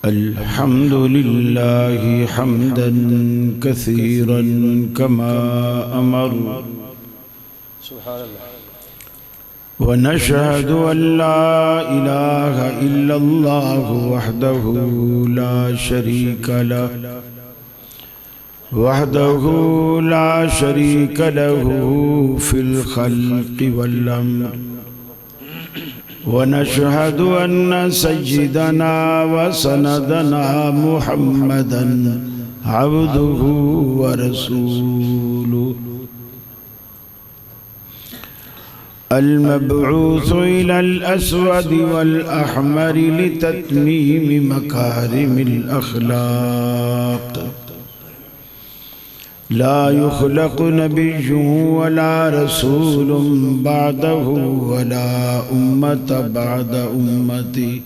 الحمد لله حمدا كثيرا كما أمر ونشهد أن لا إله إلا الله وحده لا شريك له في الخلق والأمر ونشهد أن سيدنا وسندنا محمدا عبده ورسوله المبعوث إلى الأسود والأحمر لتتميم مكارم الأخلاق لا يخلق نبي ولا رسول بعده ولا أمة بعد أمتي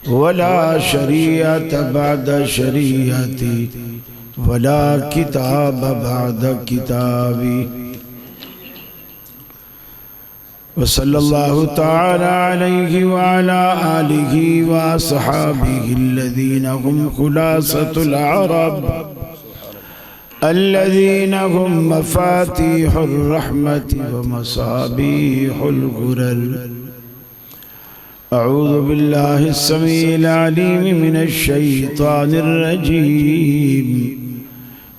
ولا شريعة بعد شريعتي ولا كتاب بعد كتابي وصلى الله تعالى عليه وعلى آله وأصحابه الذين هم خلاصة العرب الذين هم مفاتيح الرحمة ومصابيح الغرر أعوذ بالله السميع العليم من الشيطان الرجيم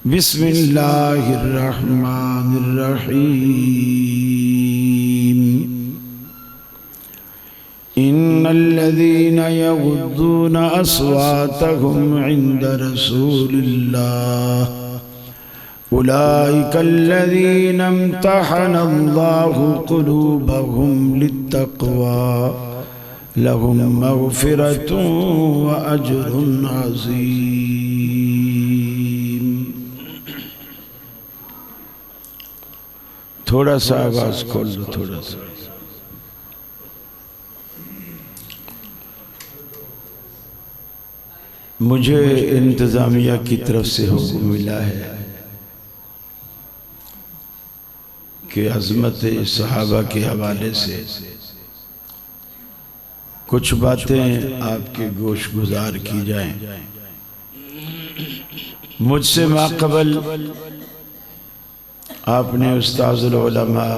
بسم الله الرحمن الرحيم إن الذين يغضون أصواتهم عند رسول الله أولئك الذين امتحن الله قلوبهم للتقوى لهم مغفرة وأجر عظيم. تھوڑا سا آواز کھول دو تھوڑا سا. مجھے انتظامیہ کی طرف سے حکم ملا ہے کہ عظمت صحابہ کے حوالے سے کچھ باتیں آپ کے گوش گزار کی جائیں. مجھ سے ماقبل آپ نے استاذ العلماء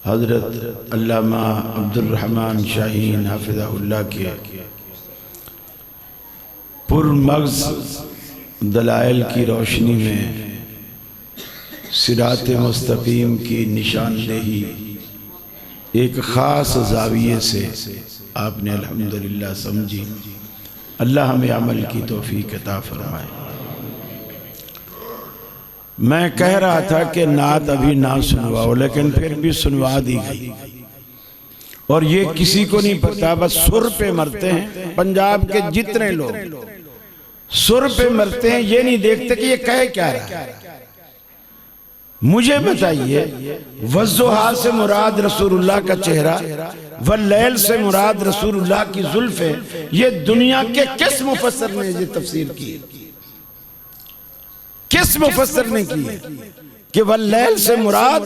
حضرت علامہ عبدالرحمن شاہین حافظہ اللہ کے پرمغز دلائل کی روشنی میں صراط مستقیم کی نشاندہی ایک خاص زاویے سے آپ نے الحمدللہ سمجھی. اللہ ہمیں عمل کی توفیق عطا فرمائے. میں کہہ رہا تھا کہ نعت ابھی نہ سنواؤ، لیکن پھر بھی سنوا دی گئی. اور یہ کسی کو نہیں پتا، بس سر پہ مرتے ہیں. پنجاب کے جتنے لوگ سر پہ مرتے ہیں، یہ نہیں دیکھتے کہ یہ کہہ کیا رہا ہے. مجھے بتائیے، والضحیٰ سے مراد رسول اللہ کا چہرہ، واللیل سے مراد رسول اللہ کی زلفیں، یہ دنیا کے کس مفسر نے یہ تفسیر کی؟ کس مفسر نے کی کہ واللیل سے مراد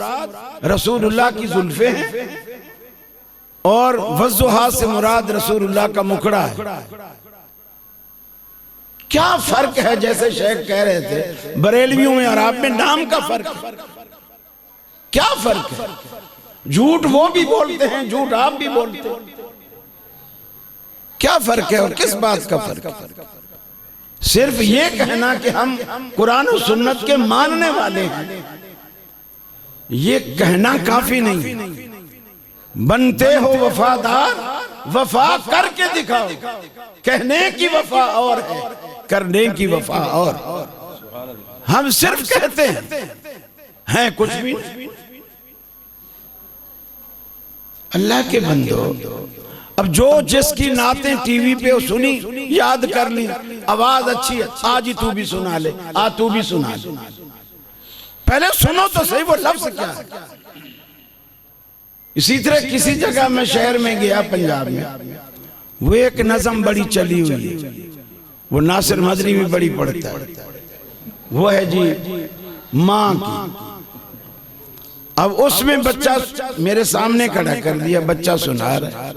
رسول اللہ کی زلفیں ہیں اور والضحیٰ سے مراد رسول اللہ کا مکھڑا ہے؟ کیا فرق ہے؟ جیسے شیخ کہہ رہے تھے بریلویوں میں اور آپ میں نام کا فرق ہے. کیا فرق ہے؟ جھوٹ وہ بھی بولتے ہیں، جھوٹ آپ بھی بولتے ہیں. کیا فرق ہے اور کس بات کا فرق ہے؟ صرف یہ کہنا کہ ہم قرآن و سنت کے ماننے والے ہیں، یہ کہنا کافی نہیں. بنتے ہو وفادار، وفا کر کے دکھاؤ. کہنے کی وفا اور ہے، کرنے کی وفا اور. ہم صرف کہتے ہیں کچھ بھی نہیں. اللہ کے بندو، اب جو جس کی نعتیں ٹی وی پہ سنی یاد کر لی، آواز اچھی ہے، آج ہی تو بھی سنا لے، تو بھی سنا لے. پہلے سنو تو صحیح وہ لفظ کیا ہے. اسی طرح کسی جگہ میں شہر میں گیا پنجاب میں، وہ ایک نظم بڑی چلی ہوئی ہے، وہ ناصر مدنی بھی بڑی پڑھتا ہے. وہ ہے جی ماں کی. اب اس میں بچہ میرے سامنے کھڑا کر دیا، بچہ سنا رہا ہے،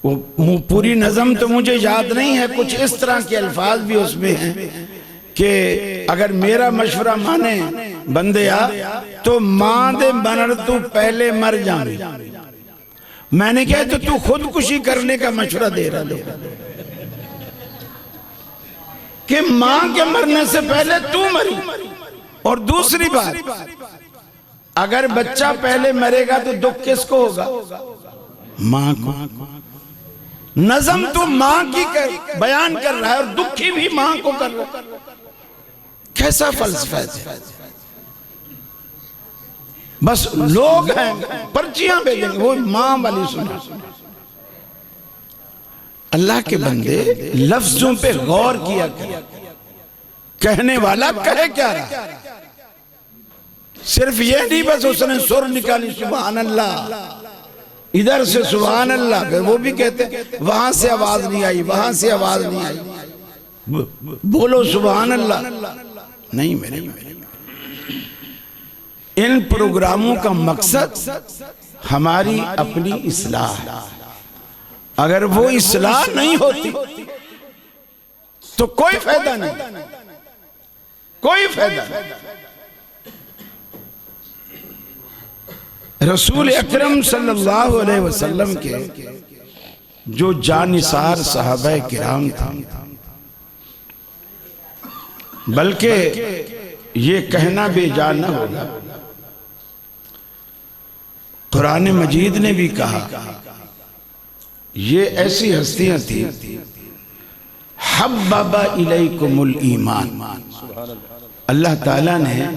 وہ پوری نظم تو مجھے یاد نہیں ہے، کچھ اس طرح کے الفاظ بھی اس میں ہیں کہ اگر میرا مشورہ مانے بندیا تو ماں دے بنر تو پہلے مر جانے۔ میں نے کہا تو خودکشی کرنے کا مشورہ دے رہا دے کہ ماں کے مرنے سے پہلے تو مری۔ اور دوسری بات، اگر بچہ پہلے مرے گا تو دکھ کس کو ہوگا؟ ماں کو۔ نظم تو ماں کی بیان کر رہا ہے اور دکھی بھی ماں کو کر رہا ہے۔ کیسا فلسفہ ہے؟ بس لوگ ہیں پرچیاں بھیجیں گے، وہ ماں والی سنا۔ اللہ کے بندے لفظوں پہ غور کیا کریں، کہنے والا کہے کیا رہا، صرف یہ نہیں بس اس نے سر نکالی سبحان اللہ، ادھر سے سبحان اللہ، وہ بھی کہتے وہاں سے آواز نہیں آئی، وہاں سے آواز نہیں آئی، بولو سبحان اللہ۔ نہیں میرے ان پروگراموں کا مقصد ہماری اپنی اصلاح ہے۔ اگر وہ اصلاح نہیں ہوتی تو کوئی فائدہ نہیں، کوئی فائدہ نہیں۔ رسول اکرم صلی اللہ علیہ وسلم کے جو جانثار صحابہ کرام تھے، بلکہ یہ کہنا بے جان نہ ہوگا، قرآن مجید نے بھی کہا یہ ایسی ہستیاں تھیں حبب الیکم الایمان، اللہ تعالیٰ نے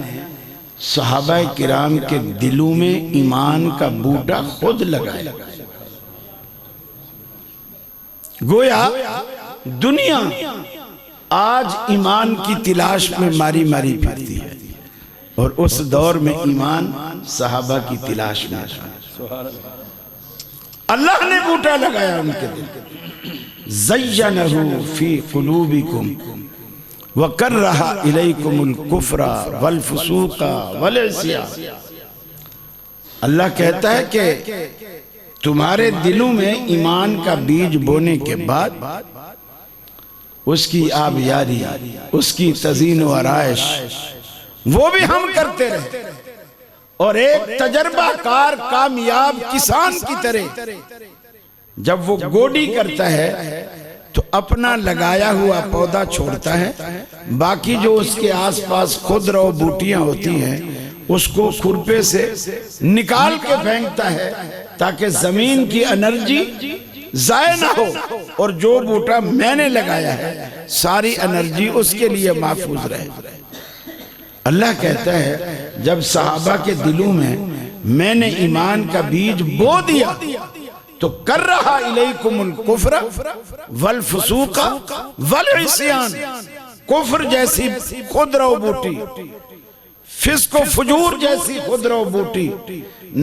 صحابہ کرام کے دلوں میں ایمان کا بوٹا خود لگایا۔ گویا دنیا آج ایمان کی تلاش میں ماری ماری پھرتی ہے، اور اس دور میں ایمان صحابہ کی تلاش میں اللہ نے بوٹا لگایا ان کے دل۔ زینہ فی قلوبکم وکرہ الیکم الکفر والفسوق والعصیان، اللہ کہتا ہے کہ تمہارے دلوں میں ایمان کا بیج بونے کے بعد اس کی آبیاری، اس کی تزئین و آرائش وہ بھی ہم کرتے رہے، اور ایک تجربہ کار کامیاب کسان کی طرح جب وہ گوڈی کرتا ہے تو اپنا لگایا ہوا پودا چھوڑتا ہے، باقی جو اس کے آس پاس خضر و بوٹیاں ہوتی ہیں اس کو کھرپے سے نکال کے پھینکتا ہے تاکہ زمین کی انرجی ضائع نہ ہو، اور جو بوٹا میں نے لگایا ہے ساری انرجی اس کے لیے محفوظ رہے۔ اللہ کہتا ہے جب صحابہ کے دلوں میں نے ایمان کا بیج بو دیا تو کر رہا الیکم الکفر والفسوق والعصیان، کفر جیسی خضر و بوٹی، فسق و فجور جیسی خضر و بوٹی،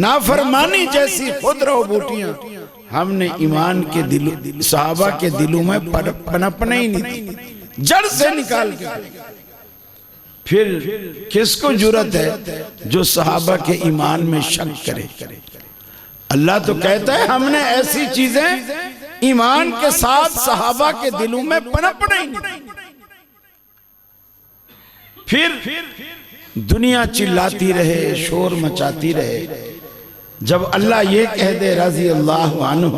نافرمانی جیسی خضر و بوٹیاں ہم نے ایمان کے صحابہ کے دلوں میں پنپنے ہی نہیں دی، جڑ سے نکال کے۔ پھر کس کو جرأت ہے جو صحابہ کے ایمان میں شک کرے؟ اللہ تو کہتا ہے ہم نے ایسی چیزیں ایمان کے ساتھ صحابہ کے دلوں میں پنپنے ہی نہیں۔ پھر دنیا چلاتی رہے، شور مچاتی رہے، جب اللہ یہ کہہ دے رضی اللہ عنہ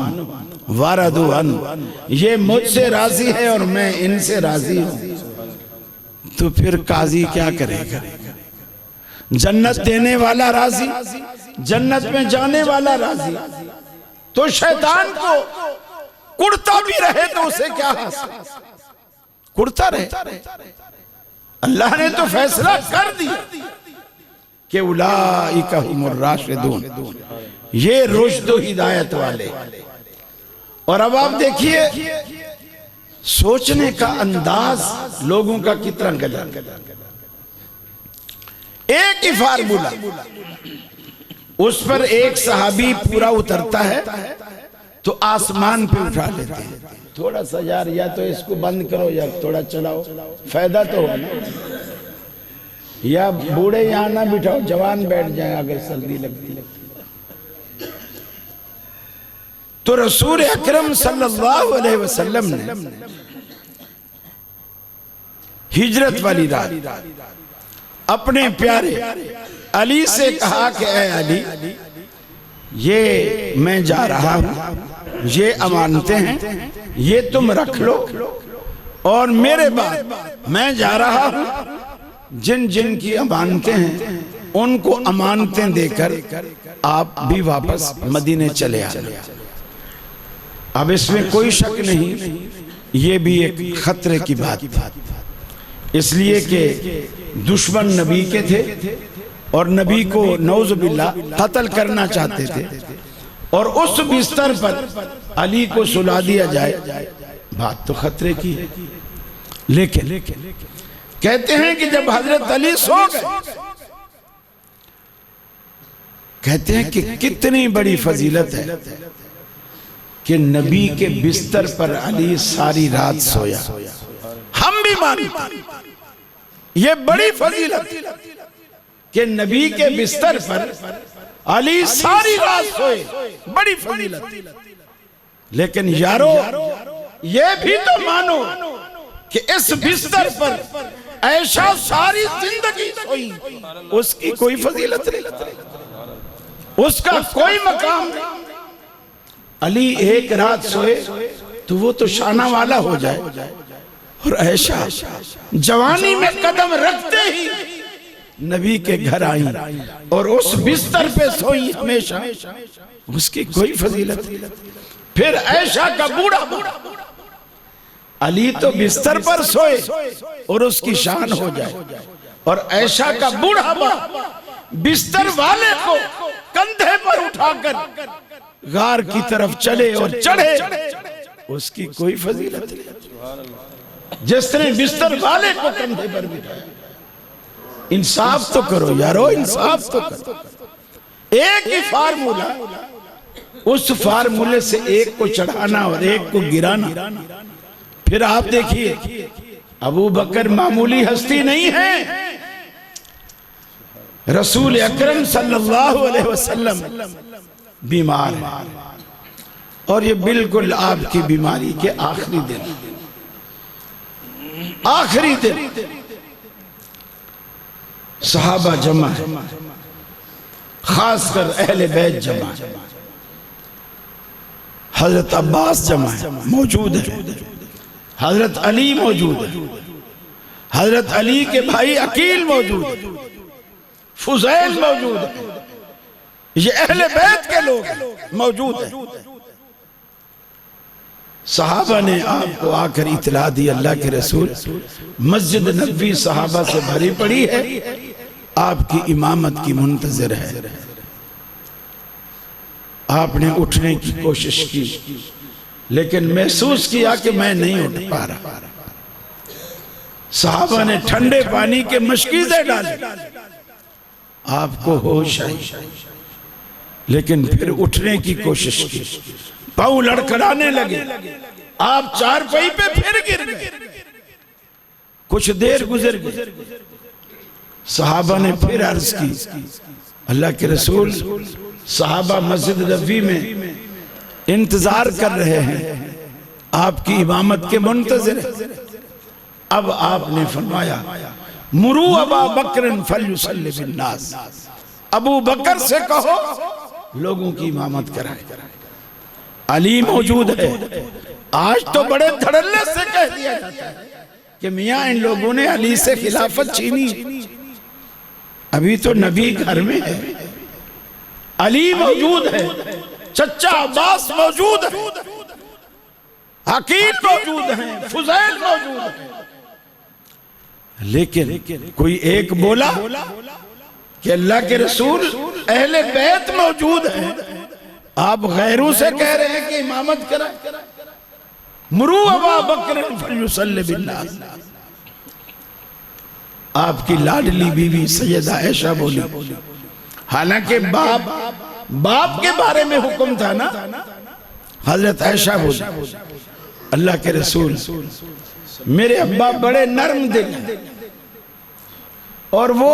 ورضوا عنہ، یہ مجھ سے راضی ہے اور میں ان سے راضی ہوں، تو پھر قاضی کیا کرے گا؟ جنت دینے والا راضی، جنت میں جانے والا راضی، تو شیطان کو کڑتا بھی رہے تو اسے کیا حاصل؟ کڑتا رہے۔ اللہ نے تو فیصلہ کر دیا کہ اولئک ھم الراشدون، یہ رشد و ہدایت والے۔ اور اب آپ دیکھیے سوچنے کا انداز لوگوں کا کتنا گدا، ایک ہی فارمولا، اس پر ایک صحابی پورا اترتا ہے تو آسمان پہ اٹھا لیتے ہیں، تھوڑا سا یار یا تو اس کو بند کرو یا تھوڑا چلاؤ، فائدہ تو ہو نا۔ یا بوڑھے یہاں نہ بٹھاؤ، جوان بیٹھ جائیں اگر سردی لگتی ہے۔ تو رسول اکرم صلی اللہ علیہ وسلم نے ہجرت والی رات اپنے پیارے علی سے کہا کہ اے علی، یہ میں جا رہا ہوں، یہ امانتیں ہیں، یہ تم رکھ لو، اور میرے بعد میں جا رہا ہوں، جن جن کی امانتیں ہیں ان کو امانتیں دے کر آپ بھی واپس مدینے چلے آنا۔ اب اس میں کوئی شک نہیں، یہ بھی ایک خطرے کی بات تھی، اس لیے کہ دشمن نبی کے تھے اور نبی کو نعوذ باللہ قتل کرنا چاہتے تھے، اور اس بستر پر علی کو سلا دیا جائے، بات تو خطرے کی ہے۔ لیکن کہتے ہیں کہ جب حضرت علی سو گئے، کہتے ہیں کہ کتنی بڑی فضیلت ہے کہ نبی کے بستر پر علی ساری رات سویا۔ ہم بھی مانتے ہیں یہ بڑی فضیلت کہ نبی کے بستر پر علی ساری رات سوئے، بڑی فضیلت۔ لیکن یارو یہ بھی تو مانو کہ اس بستر پر عائشہ ساری زندگی سوئی، اس کی کوئی فضیلت نہیں، اس کا کوئی مقام نہیں۔ علی ایک رات سوئے تو وہ تو شانہ والا ہو جائے، اور عائشہ جوانی میں قدم رکھتے ہی نبی کے گھر آئیں اور اس بستر پہ سوئی ہمیشہ، اس کی کوئی فضیلت نہیں۔ پھر عائشہ کا بوڑھا علی تو بستر پر سوئے اور اس کی شان ہو جائے، اور عائشہ کا بوڑھا بستر والے کو کندھے پر اٹھا کر غار کی طرف چلے اور چڑھے، اس کی کوئی فضیلت نہیں۔ جس نے بستر والے کو کندھے پر بٹھایا، انصاف تو کرو یارو، انصاف تو کرو۔ ایک ہی فارمولا، اس فارمولے سے ایک کو چڑھانا اور ایک کو گرانا۔ پھر آپ دیکھیے ابو بکر معمولی ہستی نہیں ہے، رسول اکرم صلی اللہ علیہ وسلم بیمار ہے، اور یہ بالکل آپ کی بیماری کے آخری دن، آخری دن صحابہ جمع، خاص کر اہل بیت جمع، حضرت عباس جمع موجود ہے، حضرت علی موجود ہے، حضرت علی کے بھائی عقیل موجود ہے، فضیل موجود ہے، یہ اہل بیت کے لوگ موجود ہیں۔ صحابہ نے آپ کو آ کر اطلاع دی، اللہ کے رسول مسجد نبوی صحابہ سے بھری پڑی ہے، آپ کی امامت کی منتظر ہے۔ آپ نے اٹھنے کی کوشش کی، لیکن محسوس کیا کہ میں نہیں اٹھ پا رہا۔ صحابہ نے ٹھنڈے پانی کے مشکیزیں ڈالے، آپ کو ہوش آئی، لیکن پھر اٹھنے کی کوشش کی، پاؤں لڑکھڑانے لگے، آپ چارپائی پہ پھر گر گئے۔ کچھ دیر گزر گئی، صحابہ نے پھر عرض کی، اللہ کے رسول صحابہ مسجد نبوی میں انتظار کر رہے ہیں، آپ کی امامت کے منتظر ہیں۔ اب آپ نے فرمایا مرو ابا بکر فلیصلی بالناس، ابو بکر سے کہو لوگوں کی امامت کرائے۔ علی موجود ہے، آج تو بڑے دھڑلے سے کہہ دیا جاتا ہے کہ میاں ان لوگوں نے علی سے خلافت چھینی، ابھی تو نبی گھر میں ہے، علی موجود ہے، چچا عباس موجود ہے، عقیل موجود ہیں، فضیل موجود ہیں۔ لیکن کوئی ایک بولا کہ اللہ کے رسول اہل بیت موجود ہیں، آپ غیروں سے کہہ رہے ہیں کہ امامت کرائیں۔ مرو ابا بکر فلیصلی بالناس۔ آپ کی لاڈلی بیوی سیدہ عائشہ بولی، حالانکہ باپ کے بارے میں حکم تھا نا، حضرت عائشہ بولی اللہ کے رسول میرے ابا بڑے نرم دل ہیں، اور وہ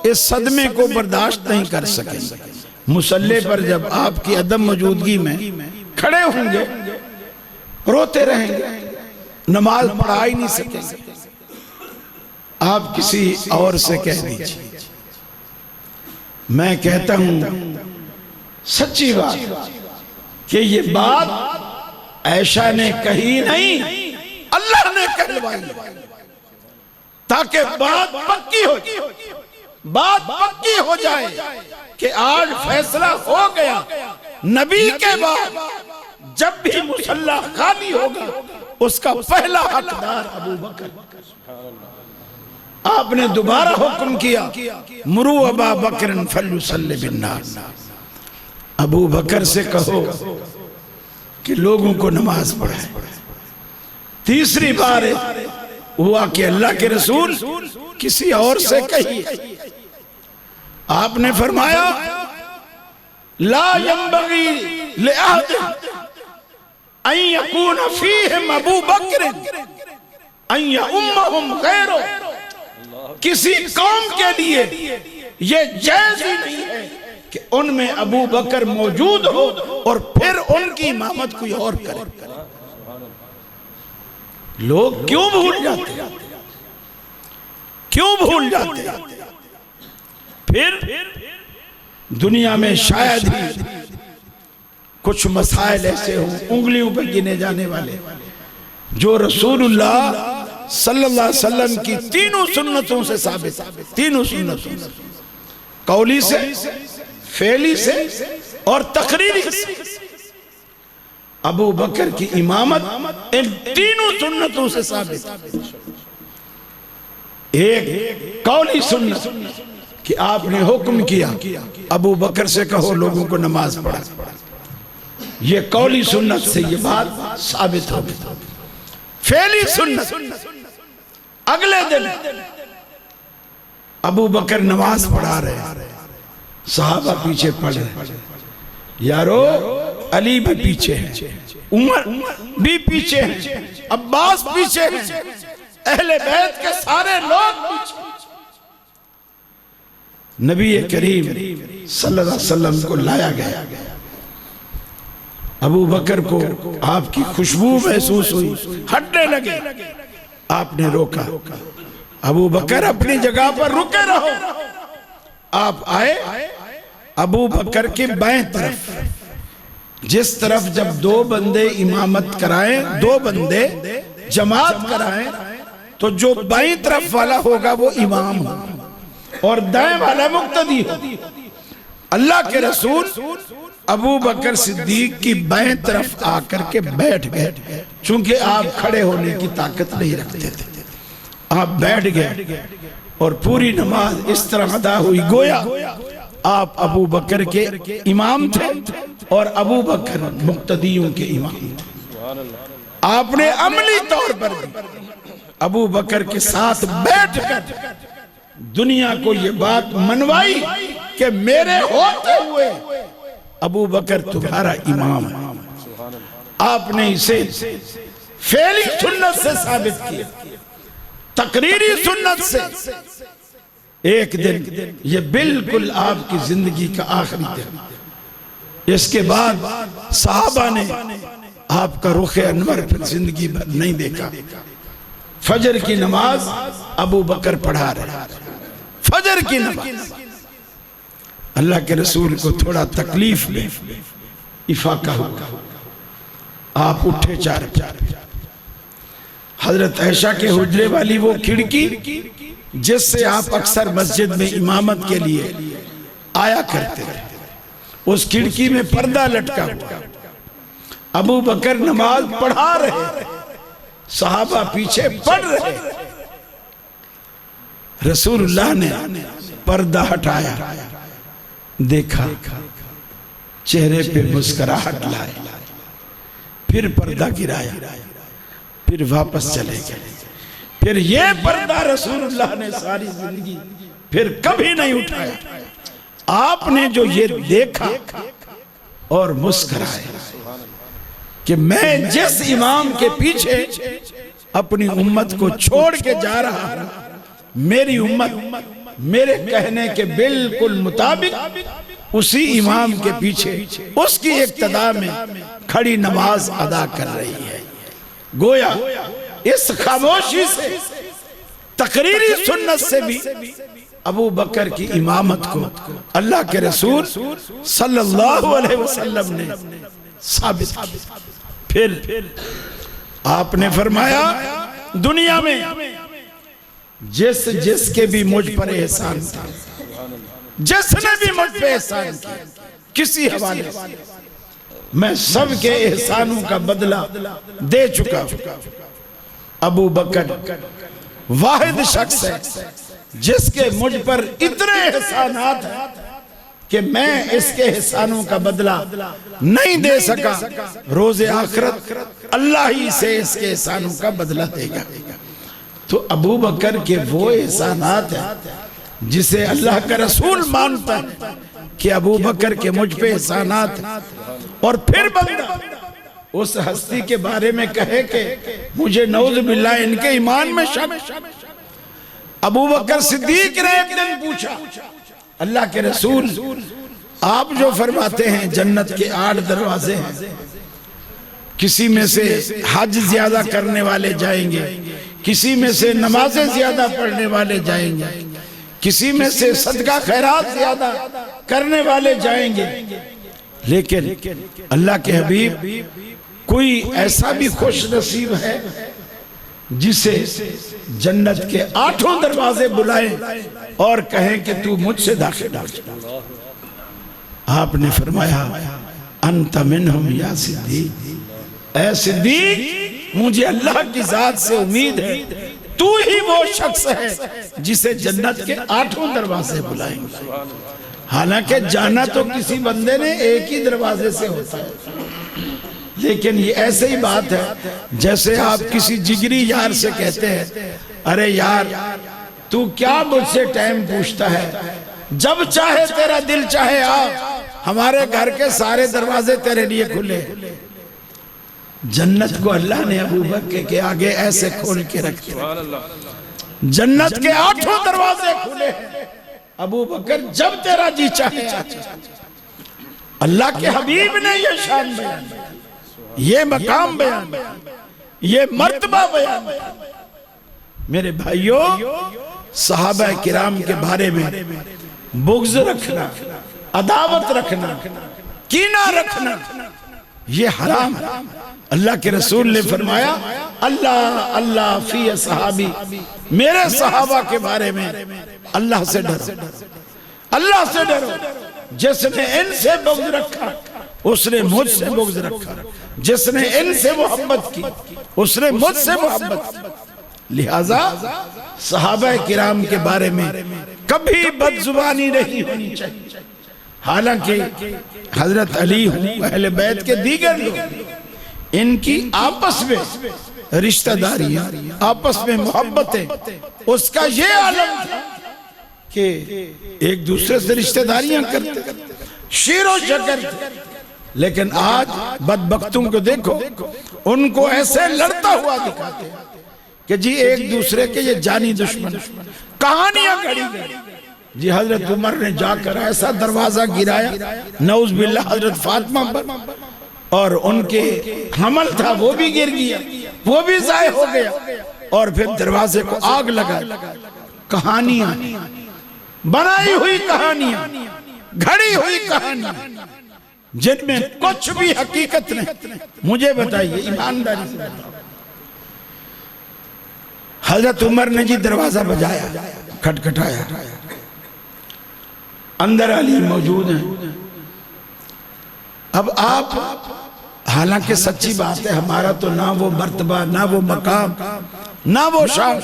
اس صدمے کو برداشت نہیں کر سکیں. مصلی پر جب آپ کی عدم موجودگی میں کھڑے ہوں گے، روتے رہیں گے، نماز پڑھا ہی نہیں سکیں گے. آپ کسی اور سے کہہ دیجئے. میں کہتا ہوں سچی بات کہ یہ بات عائشہ نے کہی نہیں، اللہ نے کہلوائی تاکہ بات پکی ہو جائے کہ آج فیصلہ ہو گیا. نبی کے بعد جب بھی مصلی خالی ہوگا اس کا پہلا حقدار ابو بکر. آپ نے دوبارہ حکم کیا مرو ابا بکر فلیصلی بالناس. ابو بکر سے کہو کہ لوگوں کو نماز پڑھائے. تیسری بار ہوا کہ اللہ کے رسول کسی اور سے کہی. آپ نے فرمایا لا ينبغي لأحد ان يكون فيهم ابو بکر ان يؤمهم غیرہ. کسی قوم کے لیے یہ جائز ہی نہیں ہے کہ ان میں ابو بکر موجود ہو اور پھر ان کی امامت کوئی اور کرے. لوگ کیوں بھول جاتے ہیں؟ کیوں بھول جاتے ہیں؟ پھر دنیا میں شاید ہی کچھ مسائل ایسے ہوں انگلیوں پر گنے جانے والے جو رسول اللہ صلی اللہ علیہ وسلم کی تینوں سنتوں سے ثابت. تینوں سنتوں سے، قولی سے، فعلی سے اور تقریری سے. ابو بکر کی امامت ان تینوں سنتوں سے ثابت. ایک قولی سنت کہ آپ نے حکم کیا ابو بکر سے کہو لوگوں کو نماز پڑھا. یہ قولی سنت سے یہ بات ثابت ہو گئی. فعلی سنت، اگلے دن ابو بکر نماز پڑھا رہے، صحابہ پیچھے پڑھ رہے. یارو علی بھی پیچھے ہیں، عمر بھی پیچھے ہیں، عباس پیچھے ہیں، اہل بیت کے سارے لوگ پیچھے. نبی کریم صلی اللہ علیہ وسلم کو لایا گیا. ابو بکر کو آپ کی خوشبو محسوس ہوئی، ہٹنے لگے. آپ نے روکا. ابو بکر اپنی جگہ پر رکے رہو. آپ آئے ابو بکر کے بائیں طرف. جس طرف جب دو بندے امامت کرائیں، دو بندے جماعت کرائیں تو جو بائیں طرف والا ہوگا وہ امام ہو اور دائیں والا مقتدی ہو. اللہ کے رسول ابو بکر صدیق کی بائیں طرف آ کر کے بیٹھ گئے. چونکہ آپ کھڑے ہونے کی طاقت نہیں رکھتے تھے، آپ بیٹھ گئے اور پوری نماز اس طرح ادا ہوئی گویا آپ ابو بکر کے امام تھے اور ابو بکر مقتدیوں کے امام تھے. آپ نے عملی طور پر ابو بکر کے ساتھ بیٹھ کر دنیا کو یہ بات منوائی کہ میرے ہوتے ہوئے ابو بکر تمہارا امام ہے. آپ نے اسے فعلی سنت سے ثابت کیا، تقریری سنت سے. ایک دن یہ بالکل آپ کی زندگی کا آخری دن. اس کے بعد صحابہ نے آپ کا رخ انور پر زندگی بھر نہیں دیکھا. فجر کی نماز ابو بکر پڑھا رہے. فجر کی نماز اللہ کے رسول کو تھوڑا تکلیف میں افاقہ ہوا. آپ اٹھے چار. حضرت عائشہ کے حجرے والی وہ کھڑکی جس سے آپ اکثر مسجد میں امامت کے لیے آیا کرتے تھے، اس کھڑکی میں پردہ لٹکا ہوا. ابو بکر نماز پڑھا رہے، صحابہ پیچھے پڑھ رہے. رسول اللہ نے پردہ ہٹایا، دیکھا، چہرے پہ مسکراہٹ لائے، پھر پردہ گرایا، پھر واپس چلے گئے. پھر یہ پردہ رسول اللہ نے ساری زندگی پھر کبھی نہیں اٹھایا. آپ نے جو یہ دیکھا اور مسکرائے کہ میں جس امام کے پیچھے اپنی امت کو چھوڑ کے جا رہا ہوں میری امت میرے کہنے کے بالکل مطابق اسی امام کے پیچھے اس کی اقتداء میں کھڑی نماز ادا کر رہی ہے۔ گویا اس خاموشی سے، تقریری سنت سے بھی ابو بکر کی امامت کو اللہ کے رسول صلی اللہ علیہ وسلم نے ثابت کیا۔ پھر آپ نے فرمایا دنیا میں جس کے بھی مجھ پر احسان تھا، جس نے بھی مجھ پہ احسان کیا کسی حوالے سے، میں سب کے احسانوں کا بدلہ دے چکا ہوں۔ ابو بکر واحد شخص ہے جس کے مجھ پر اتنے احسانات ہیں کہ میں اس کے احسانوں کا بدلہ نہیں دے سکا، روز آخرت اللہ ہی سے اس کے احسانوں کا بدلہ دے گا۔ تو ابو بکر کے وہ احسانات ہیں جسے اللہ کا رسول مانتا ہے کہ ابو بکر کے مجھ پہ احسانات ہیں، اور پھر بندہ اس ہستی کے بارے میں کہے کہ مجھے نعوذ باللہ ان کے ایمان میں شک۔ ابو بکر صدیق نے ایک دن پوچھا اللہ کے رسول آپ جو فرماتے ہیں جنت کے 8 دروازے ہیں، کسی میں سے حج زیادہ کرنے والے جائیں گے، کسی میں سے نمازیں زیادہ پڑھنے والے جائیں گے، کسی میں سے صدقہ خیرات زیادہ کرنے والے جائیں گے، لیکن اللہ کے حبیب کوئی ایسا بھی خوش نصیب ہے جسے جنت کے 8 دروازے بلائیں اور کہیں کہ تو مجھ سے داخل ہو جا۔ آپ نے فرمایا انت منہم یا صدیق، اے صدیق مجھے اللہ کی ذات سے امید ہے تو ہی وہ شخص ہے جسے جنت کے 8 دروازے بلائیں گے۔ حالانکہ جانا تو کسی بندے نے ایک ہی دروازے سے ہوتا ہے، لیکن یہ ایسے ہی بات ہے جیسے آپ کسی جگری یار سے کہتے ہیں ارے یار تو کیا مجھ سے ٹائم پوچھتا ہے، جب چاہے تیرا دل چاہے آ، ہمارے گھر کے سارے دروازے تیرے لیے کھلے۔ جنت کو اللہ نے ابو بکر کے آگے ایسے کھول کے رکھتے، جنت کے 8 دروازے کھلے، ابو بکر جب تیرا جی چاہے آ۔ اللہ کے حبیب نے یہ شان بیان، یہ مقام بیان، یہ مرتبہ بیان۔ میرے بھائیوں، صحابہ کرام کے بارے میں بغض رکھنا، عداوت رکھنا، کینہ رکھنا یہ حرام ہے۔ اللہ کے رسول نے فرمایا اللہ اللہ فی صحابی، میرے صحابہ کے بارے میں اللہ سے ڈرو، اللہ سے ڈرو۔ جس نے ان سے بغض رکھا اس نے مجھ سے بغض رکھا، جس نے ان سے محبت کی اس نے مجھ سے محبت کی۔ لہذا صحابہ کرام کے بارے میں کبھی بد زبانی نہیں ہونی چاہیے۔ حالانکہ حضرت علی ہوں، اہل بیت کے دیگر لوگ، ان کی آپس میں رشتہ داریاں، آپس میں محبتیں، اس کا یہ عالم تھا کہ ایک دوسرے سے رشتہ داریاں کرتے، شیر و شکر تھے۔ لیکن آج بدبختوں کو دیکھو، ان کو ایسے لڑتا ہوا دکھاتے ہیں کہ جی ایک دوسرے کے یہ جانی دشمن، کہانیاں گھڑی گئی۔ جی حضرت عمر نے جا کر ایسا دروازہ گرایا نعوذ باللہ حضرت فاطمہ پر، اور ان کے حمل تھا وہ بھی گر گیا، وہ بھی ضائع ہو گیا، اور پھر دروازے کو آگ لگا۔ کہانیاں، بنائی ہوئی کہانیاں، گھڑی ہوئی کہانیاں جن میں کچھ بھی حقیقت نہیں۔ مجھے بتائیے ایمانداری سے بتاؤ، حضرت عمر نے جی دروازہ بجایا، کھٹکھٹایا، اندر علی موجود ہیں۔ اب آپ، حالانکہ سچی بات ہے ہمارا تو نہ وہ مرتبہ، نہ وہ مقام، نہ وہ شان،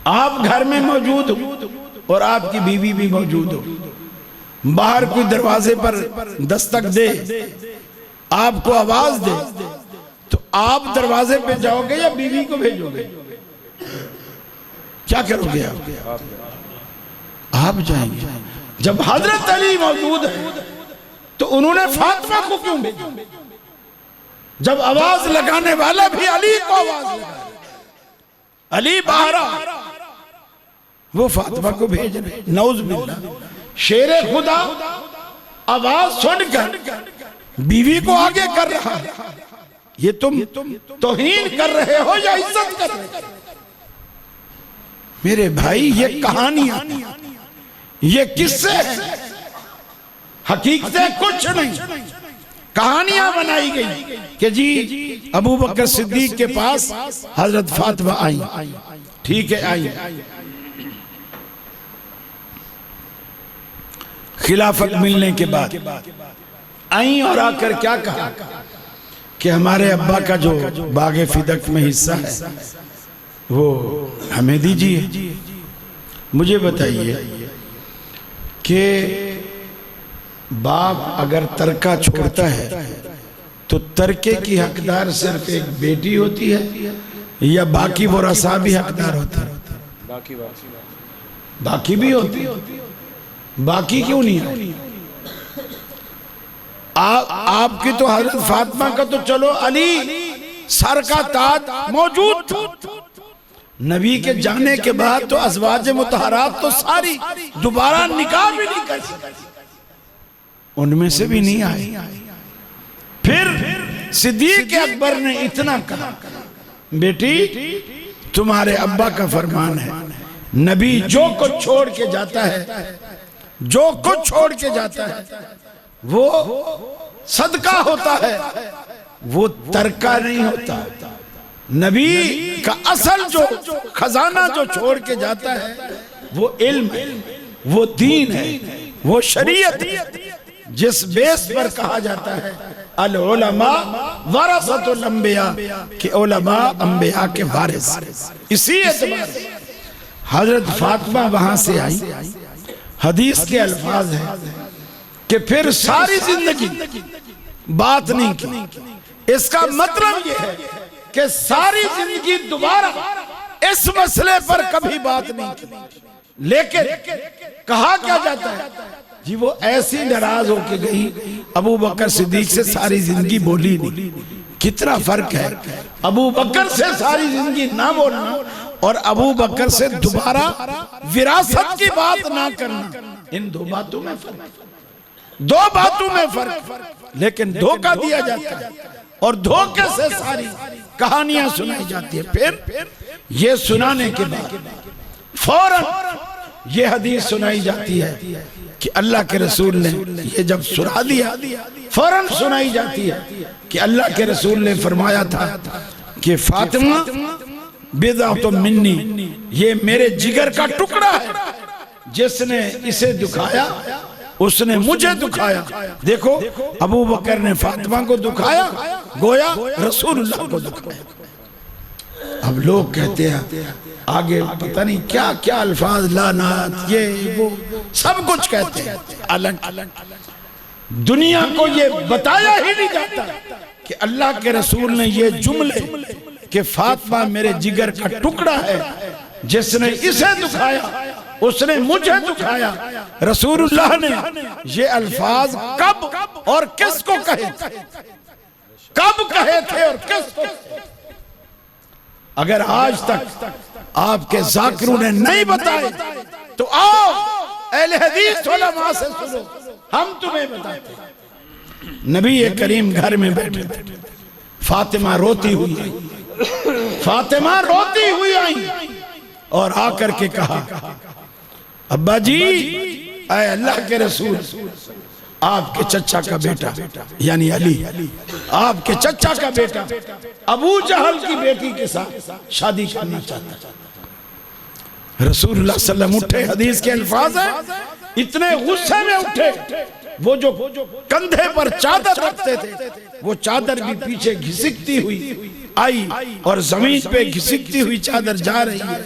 آپ گھر میں موجود ہو اور آپ کی بیوی بھی موجود ہو، باہر کوئی دروازے پر دستک دے، آپ کو آواز دے، تو آپ دروازے پہ جاؤ گے یا بیوی کو بھیجو گے؟ کیا کرو گے آپ جائیں گے۔ جب حضرت علی موجود ہے تو انہوں نے فاطمہ کو کیوں بھیجا؟ جب آواز لگانے والا بھی علی کو آواز لگا، علی باہر آ، وہ فاطمہ کو بھیج رہے، نعوذ باللہ۔ شیر خدا آواز سن کر بیوی کو آگے کر رہا ہے، یہ تم توہین کر رہے ہو یا عزت کر رہے ہو؟ میرے بھائی یہ کہانیاں، یہ قصے ہیں، حقیقتیں کچھ نہیں، کہانیاں بنائی گئی کہ جی ابو بکر صدیق کے پاس حضرت فاطمہ آئیں، ٹھیک ہے آئیں، خلافت ملنے کے بعد آئیں اور آ کر کیا کہا کہ ہمارے ابا کا جو باغ فدق میں حصہ ہے وہ ہمیں دیجیے۔ مجھے بتائیے کہ باپ اگر ترکہ چھوڑتا ہے تو ترکے کی حقدار صرف ایک بیٹی ہوتی ہے یا باقی ورثاء بھی حقدار ہوتا ہے؟ باقی بھی ہوتی ہے، باقی کیوں نہیں ہے؟ آپ کی تو حضرت فاطمہ کا تو چلو علی سر کا تاج موجود تھا، نبی کے جانے کے بعد تو ازواج مطہرات تو ساری دوبارہ نکاح بھی نہیں کر سکتی، ان میں سے بھی نہیں آئی۔ پھر صدیق اکبر نے اتنا کہا بیٹی تمہارے ابا کا فرمان ہے، نبی جو کچھ چھوڑ کے جاتا ہے، جو کچھ چھوڑ کے جاتا ہے وہ صدقہ ہوتا ہے، وہ ترکہ نہیں ہوتا۔ نبی کا اصل جو خزانہ جو چھوڑ کے جاتا ہے وہ علم ہے، وہ دین ہے، وہ شریعت ہے، جس بیس پر کہا جاتا ہے العلماء ورثۃ الانبیاء کہ علماء انبیاء کے وارث۔ اسی اعتبار سے حضرت فاطمہ وہاں سے آئی، حدیث کے الفاظ ہیں کہ پھر ساری زندگی بات نہیں کی۔ اس کا مطلب یہ ہے کہ ساری زندگی دوبارہ اس مسئلے پر کبھی بات نہیں کی، لیکن کہا کیا جاتا ہے جی وہ ایسی ناراض ہو کے گئی، ابو بکر صدیق سے ساری زندگی بولی نہیں۔ کتنا فرق ہے ابو بکر سے ساری زندگی نہ بولنا اور ابو بکر سے دوبارہ وراثت کی بات نہ کرنا، ان دو باتوں میں فرق، دو باتوں میں فرق، لیکن دھوکہ دیا جاتا ہے اور دھوکے سے ساری کہانیاں سنائی جاتی ہے۔ پھر یہ سنانے کے بعد فوراً یہ حدیث سنائی جاتی ہے کہ اللہ کے رسول نے یہ جب سنا دیا، فوراً سنائی جاتی ہے کہ اللہ کے رسول نے فرمایا تھا کہ فاطمہ بضعۃ منی، یہ میرے جگر کا ٹکڑا ہے، جس نے اسے دکھایا اس نے مجھے دکھایا۔ دیکھو ابو بکر نے فاطمہ کو دکھایا، گویا رسول اللہ کو دکھایا۔ اب لوگ کہتے ہیں آگے پتہ نہیں کیا کیا الفاظ، لعنات، یہ وہ سب کچھ کہتے ہیں، دنیا کو یہ بتایا ہی نہیں جاتا کہ اللہ کے رسول نے یہ جملے کہ فاطمہ میرے جگر کا ٹکڑا ہے، جس نے اسے دکھایا اس نے مجھے دکھایا۔ رسول اللہ نے یہ الفاظ کب اور کس کو کہے تھے، کب کہے تھے اور کس کو؟ اگر آج تک آپ کے ذاکروں نے نہیں بتائے تو آؤ اہل حدیث علماء سے سنو، ہم تمہیں بتاتے ہیں۔ نبی کریم گھر میں بیٹھے تھے، فاطمہ روتی ہوئی آئی، فاطمہ روتی ہوئی آئی اور آ کر کے کہا ابا جی اے اللہ کے رسول، آپ کے چچا کا بیٹا یعنی علی، آپ کے چچا کا بیٹا ابو جہل کی بیٹی کے ساتھ شادی کرنا چاہتا ہے۔ رسول اللہ صلی اللہ علیہ وسلم اٹھے، حدیث کے الفاظ ہیں اتنے غصے میں اٹھے، وہ جو کندھے پر چادر رکھتے تھے وہ چادر بھی پیچھے گھسکتی ہوئی آئی اور زمین پہ گھسکتی ہوئی چادر جا رہی ہے،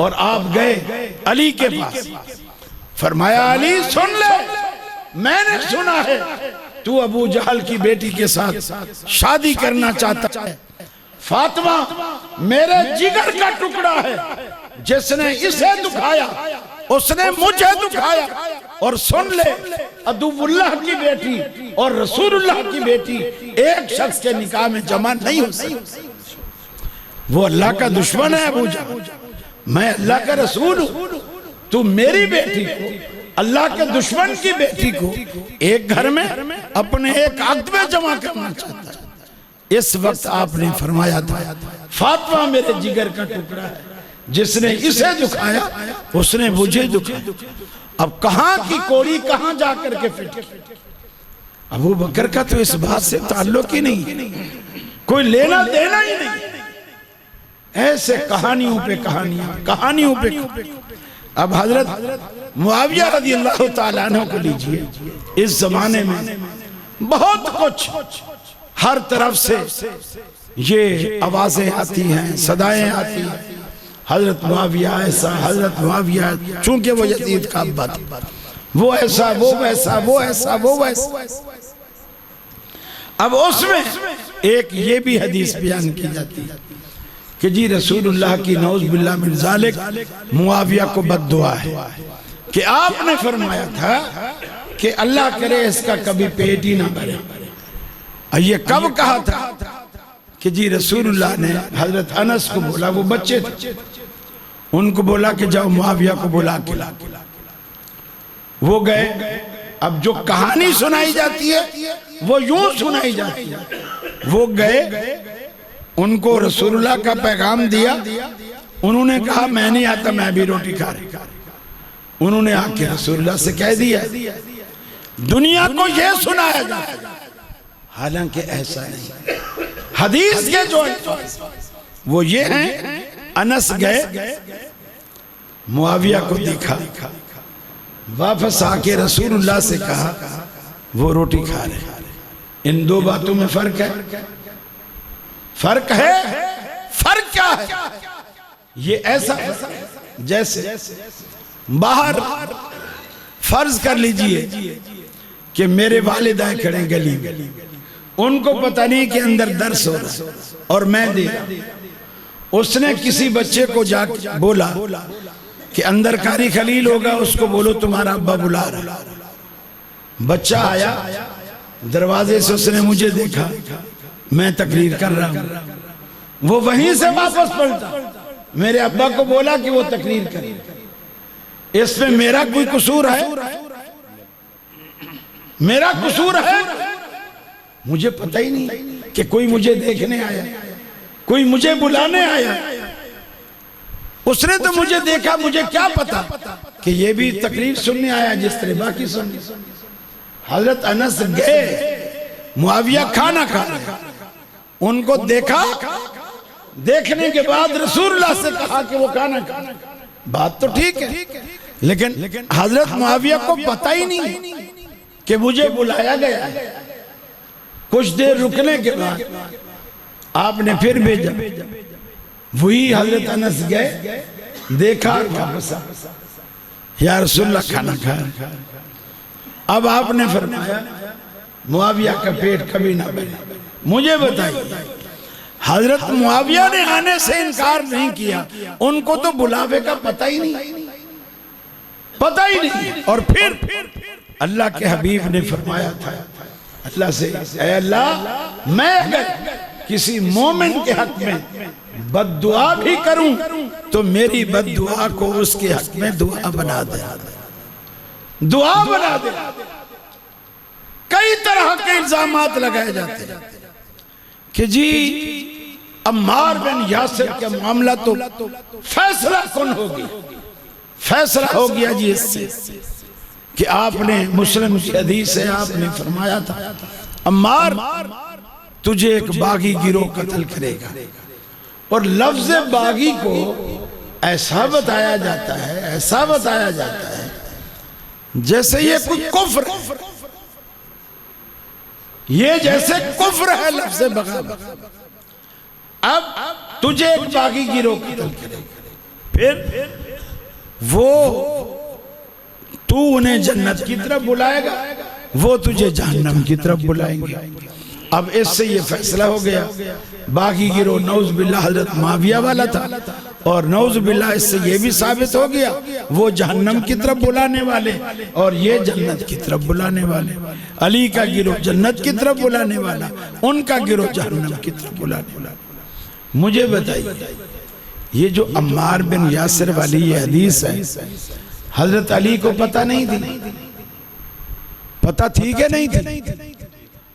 اور آپ گئے علی کے پاس، فرمایا علی سن لے، میں نے سنا ہے تو ابو جہل کی بیٹی کے ساتھ شادی کرنا چاہتا ہے، فاطمہ میرے جگر کا ٹکڑا ہے، جس نے اسے دکھایا اس نے مجھے دکھایا، اور سن لے عدو اللہ کی بیٹی اور رسول اللہ کی بیٹی ایک شخص کے نکاح میں جمع نہیں ہو سکتی، وہ اللہ کا دشمن ہے ابو جہل، میں اللہ کا رسول ہوں، تو میری بیٹی کو، اللہ کے دشمن کی بیٹی کو ایک گھر میں اپنے ایک عقد میں جمع کرنا چاہتا ہے۔ اس وقت آپ نے فرمایا تھا فاطمہ میرے جگر کا ٹکڑا ہے، جس نے اسے دکھایا اس نے مجھے دکھایا۔ اب کہاں کی کوڑی کہاں جا کر کے فٹ۔ ابو بکر کا تو اس بات سے تعلق ہی نہیں، کوئی لینا دینا ہی نہیں، ایسے کہانیوں پہ کہانیوں پہ۔ اب حضرت معاویہ رضی اللہ تعالیٰ عنہ کو لیجئے، اس زمانے میں بہت کچھ ہر طرف سے یہ آوازیں آتی ہیں، صدائیں آتی ہیں، حضرت معاویہ ایسا، حضرت معاویہ، چونکہ وہ یزید کا ابا تھا، وہ ایسا، وہ ویسا، وہ ایسا، وہ ویسا۔ اب اس میں ایک یہ بھی حدیث بیان کی جاتی ہے کہ جی رسول اللہ کی نعوذ باللہ من ذالک معاویہ کو بد دعا ہے، کہ آپ نے فرمایا تھا کہ اللہ کرے اس کا کبھی پیٹ ہی نہ بھرے۔ یہ کب کہا تھا کہ جی رسول اللہ نے حضرت انس کو بولا، وہ بچے تھے، ان کو بولا کہ جاؤ معاویہ کو بلا کے لا۔ وہ گئے۔ اب جو کہانی سنائی جاتی ہے وہ یوں سنائی جاتی ہے، وہ گئے، ان کو رسول اللہ کا پیغام دیا، انہوں نے کہا میں نہیں آتا، میں بھی روٹی کھا رہا۔ انہوں نے آ کے رسول اللہ سے کہہ دیا دنیا کو یہ سنایا جائے، حالانکہ ایسا نہیں۔ حدیث کے جو وہ یہ ہیں، انس گئے، معاویہ کو دیکھا، واپس آ کے رسول اللہ سے کہا وہ روٹی کھا رہے۔ ان دو باتوں میں فرق ہے، فرق ہے، فرق کیا ہے؟ یہ ایسا جیسے باہر فرض کر لیجئے کہ میرے والدہ کھڑے گلی میں، ان کو پتہ نہیں کہ اندر درس ہو رہا اور میں دے رہا، اس نے کسی بچے کو جا بولا کہ اندر قاری خلیل ہوگا، اس کو بولو تمہارا ابا بلا رہا۔ بچہ آیا، دروازے سے اس نے مجھے دیکھا، میں تقریر کر رہا ہوں، وہ وہیں سے واپس پلٹا، میرے ابا کو بولا کہ وہ تقریر کرے۔ اس میں میرا کوئی قصور ہے؟ میرا قصور ہے؟ مجھے پتہ ہی نہیں کہ کوئی مجھے دیکھنے آیا، کوئی مجھے بلانے آیا۔ اس نے تو مجھے دیکھا، مجھے کیا پتا کہ یہ بھی تقریر سننے آیا جس طرح باقی سننے۔ حضرت انس گئے، معاویہ کھانا کھا رہے، ان کو دیکھا، دیکھنے کے بعد رسول اللہ سے کہا کہ وہ کھانا کھا رہے۔ بات تو ٹھیک ہے، لیکن حضرت معاویہ کو پتہ ہی نہیں کہ مجھے بلایا گیا ہے۔ کچھ دیر رکنے کے بعد آپ نے پھر بھیجا، وہی حضرت انس گئے، دیکھا، یا رسول اللہ کھانا کھا رہے۔ اب آپ نے فرمایا معاویہ کا پیٹ کبھی نہ بھرے۔ مجھے بتائیے، حضرت معاویہ نے آنے سے انکار نہیں کیا، ان کو تو بلاوے کا پتہ ہی نہیں، پتہ ہی نہیں۔ اور پھر اللہ کے حبیب نے فرمایا تھا اللہ سے، اے اللہ میں اگر کسی مومن کے حق میں بد دعا بھی کروں تو میری بد دعا کو اس کے حق میں دعا بنا دے، دعا بنا دے۔ کئی طرح کے الزامات لگائے جاتے ہیں کہ جی عمار بن یاسر کے معاملہ تو فیصلہ کن ہوگی، فیصلہ ہو گیا جی اس سے کہ آپ نے مسلم کی حدیث ہے، آپ نے فرمایا تھا عمار تجھے ایک باغی گروہ قتل کرے گا، اور لفظ باغی کو ایسا بتایا جاتا ہے، ایسا بتایا جاتا ہے جیسے یہ کوئی کفر ہے، یہ جیسے کفر ہے لفظ بغاوت۔ اب تجھے ایک باغی گروہ قتل کرے گا، پھر وہ تو انہیں جنت کی طرف بلائے گا، وہ تجھے جہنم کی طرف بلائیں گے۔ اب اس سے یہ فیصلہ ہو گیا، باغی گروہ نعوذ باللہ حضرت معاویہ والا تھا، اور نعوذ باللہ اس سے یہ بھی ثابت ہو گیا وہ جہنم کی طرف بلانے والے اور یہ جنت کی طرف بلانے والے۔ علی کا گروہ جنت کی طرف بلانے والا، ان کا گروہ جہنم کی طرف بلانے والا۔ مجھے بتائیے یہ جو عمار بن یاسر والی یہ حدیث ہے، حضرت علی کو پتہ نہیں تھی؟ پتہ تھی کہ نہیں تھی؟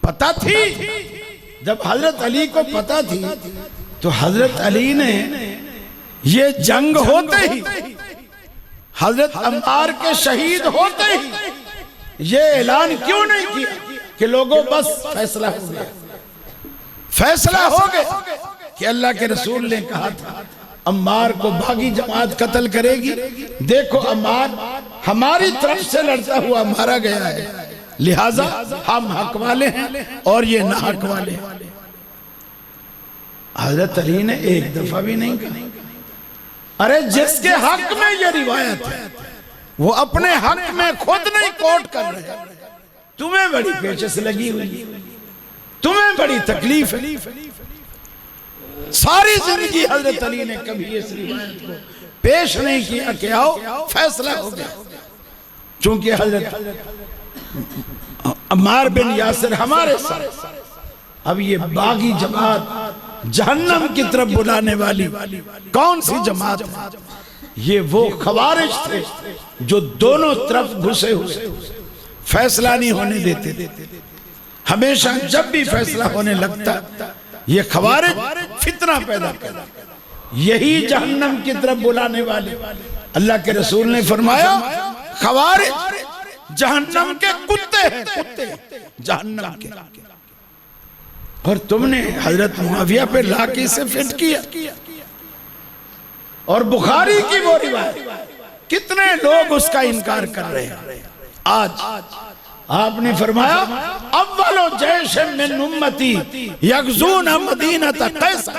پتہ تھی۔ جب حضرت علی کو پتہ تھی تو حضرت علی نے یہ جنگ ہوتے ہی، حضرت عمار کے شہید ہوتے ہی یہ اعلان کیوں نہیں کیا کہ لوگوں بس فیصلہ ہو گیا، فیصلہ ہو گیا کہ اللہ کے رسول نے کہا تھا عمار کو باغی جماعت قتل کرے گی، دیکھو عمار ہماری طرف سے لڑتا ہوا مارا گیا ہے، لہٰذا ہم حق والے ہیں اور یہ نہ حق والے ہیں۔ حضرت علی نے ایک دفعہ بھی نہیں کہا ارے جس کے حق میں یہ روایت ہے وہ اپنے حق میں خود نہیں کوٹ کر رہے، تمہیں بڑی پیچس لگی ہوئی، تمہیں بڑی تکلیف ہے۔ ساری زندگی حضرت علی نے کبھی اس روایت کو پیش نہیں کیا کہ آؤ فیصلہ ہو گیا، چونکہ حضرت عمار بن یاسر ہمارے ساتھ، اب یہ باغی جماعت جہنم کی طرف بلانے والی کون سی جماعت ہے؟ یہ وہ خوارج تھے جو دونوں طرف گھسے ہوئے فیصلہ نہیں ہونے دیتے تھے۔ ہمیشہ جب بھی فیصلہ ہونے لگتا یہ خوارج فتنہ پیدا کرتا، یہی جہنم کی طرف بلانے والے۔ اللہ کے رسول نے فرمایا خوارج جہنم کے کتے ہیں، کتے جہنم کے، اور تم نے حضرت معاویہ پہ لا کے اسے فٹ کیا۔ اور بخاری کی وہ روایت کتنے لوگ اس کا انکار کر رہے ہیں آج۔ آپ نے فرمایا اولو جیش من امتی یغزون مدینۃ قیصر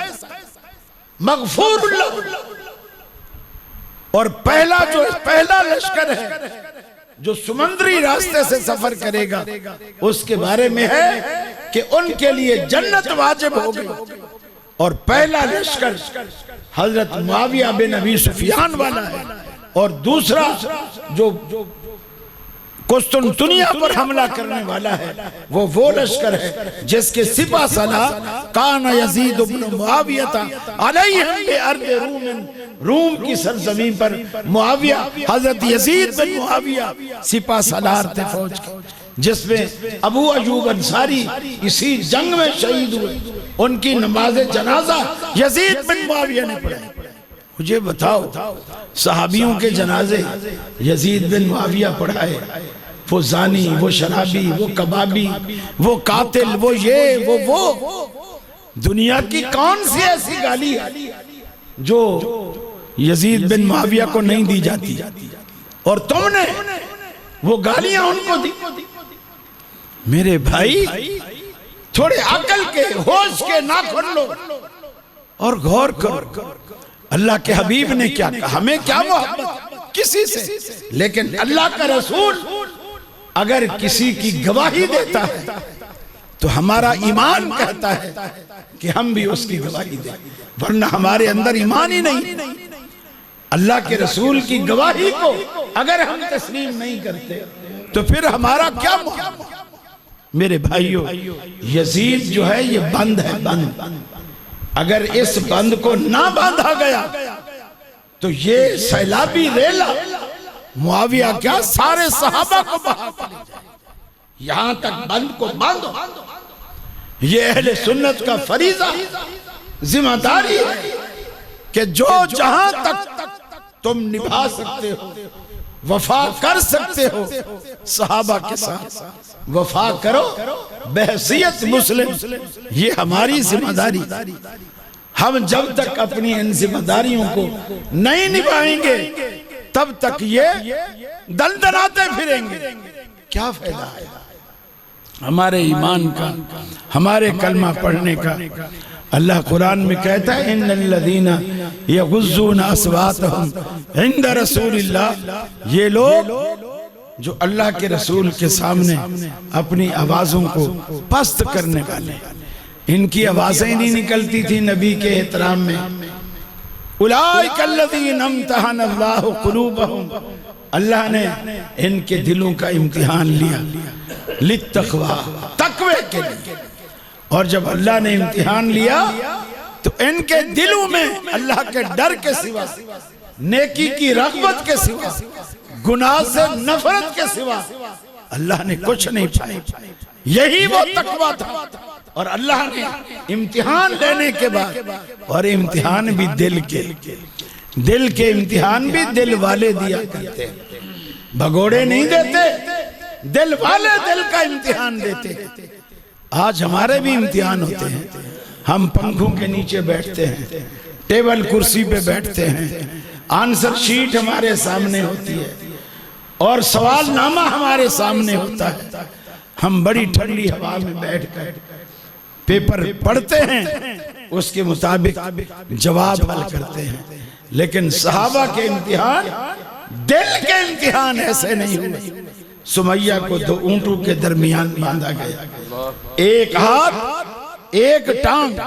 مغفور اللہ، اور پہلا لشکر ہے جو سمندری راستے سے سفر کرے گا اس کے بارے میں ہے کہ ان کے لیے جنت واجب ہوگی، اور پہلا لشکر حضرت معاویہ بن ابی سفیان والا ہے، اور دوسرا جو قسطنطنیہ پر حملہ کرنے والا ہے وہ لشکر ہے جس کے سپہ سالار کان یزید بن معاویہ علیہم بارض روم، روم کی سرزمین پر معاویہ حضرت یزید بن معاویہ سپہ سالار تھے فوج کے، جس میں ابو ایوب انصاری اسی جنگ میں شہید ہوئے، ان کی نماز جنازہ یزید بن معاویہ نے پڑھائی۔ مجھے بتاؤ صحابیوں کے جنازے یزید بن معاویہ پڑھائے، وہ زانی، وہ شرابی، وہ کبابی، وہ قاتل، وہ یہ وہ دنیا کی کون سی ایسی گالی ہے جو یزید بن معاویہ کو نہیں دی جاتی، اور تم نے وہ گالیاں ان کو دی۔ میرے بھائی تھوڑے عقل کے ہوش کے ناخن لو اور غور کرو، اللہ کے حبیب نے کیا کہا، ہمیں کیا محبت کسی سے، لیکن اللہ کا رسول اگر کسی کی گواہی دیتا ہے تو ہمارا ایمان کہتا ہے کہ ہم بھی اس کی گواہی دیں، ورنہ ہمارے اندر ایمان ہی نہیں۔ اللہ کے رسول کی گواہی کو اگر ہم تسلیم نہیں کرتے تو پھر ہمارا کیا محبت؟ میرے بھائیو یزید جو ہے یہ بند ہے، بند، اگر اس بند کو نہ باندھا گیا تو یہ سیلابی ریلا معاویہ کیا سارے صحابہ کو بہا لے جائے۔ یہاں تک بند کو باندھو، یہ اہل سنت کا فریضہ ذمہ داری ہے کہ جو جہاں تک تم نبھا سکتے ہو، وفا کر سکتے ہو، صحابہ کے ساتھ وفا کرو بحیثیت مسلم، یہ ہماری ذمہ داری۔ ہم جب تک اپنی ان ذمہ داریوں کو نہیں نبھائیں گے تب تک یہ دلدلاتے پھریں گے، کیا فائدہ ہے ہمارے ایمان کا، ہمارے کلمہ پڑھنے کا؟ اللہ قرآن میں کہتا ہے ان الذین یغضون اصواتهم عند رسول اللہ، یہ لوگ جو اللہ کے رسول کے سامنے اپنی آوازوں کو پست کرنے والے، ان کی آوازیں نہیں نکلتی تھی نبی کے احترام میں۔ اولئک الذین امتحن اللہ قلوبہم، اللہ نے ان کے دلوں کا امتحان لیا، للتقوی، تقوی کے لیے، اور جب اللہ نے امتحان لیا تو ان کے دلوں میں اللہ کے ڈر کے سوا، نیکی کی رغبت کے سوا، گناہ سے نفرت کے سوا اللہ نے کچھ نہیں پایا. یہی وہ تقویٰ تھا. اور اللہ نے امتحان لینے کے بعد، اور امتحان بھی دل کے امتحان بھی دل والے دیا کرتے ہیں، بھگوڑے نہیں دیتے، دل والے دل کا امتحان دیتے. آج ہمارے بھی امتحان ہوتے ہیں. ہم پنکھوں کے نیچے بیٹھتے ہیں، ٹیبل کرسی پہ بیٹھتے ہیں، آنسر شیٹ ہمارے سامنے ہوتی ہے اور سوال نامہ ہمارے سامنے ہوتا ہے. ہم بڑی ٹھنڈی ہوا میں بیٹھ کر پیپر پڑھتے ہیں، اس کے مطابق جواب حل کرتے ہیں. لیکن صحابہ کے امتحان، دل کے امتحان ایسے نہیں ہوئے. سمیہ کو 2 اونٹوں کے درمیان باندھا گیا، ایک ہاتھ ایک ٹانگ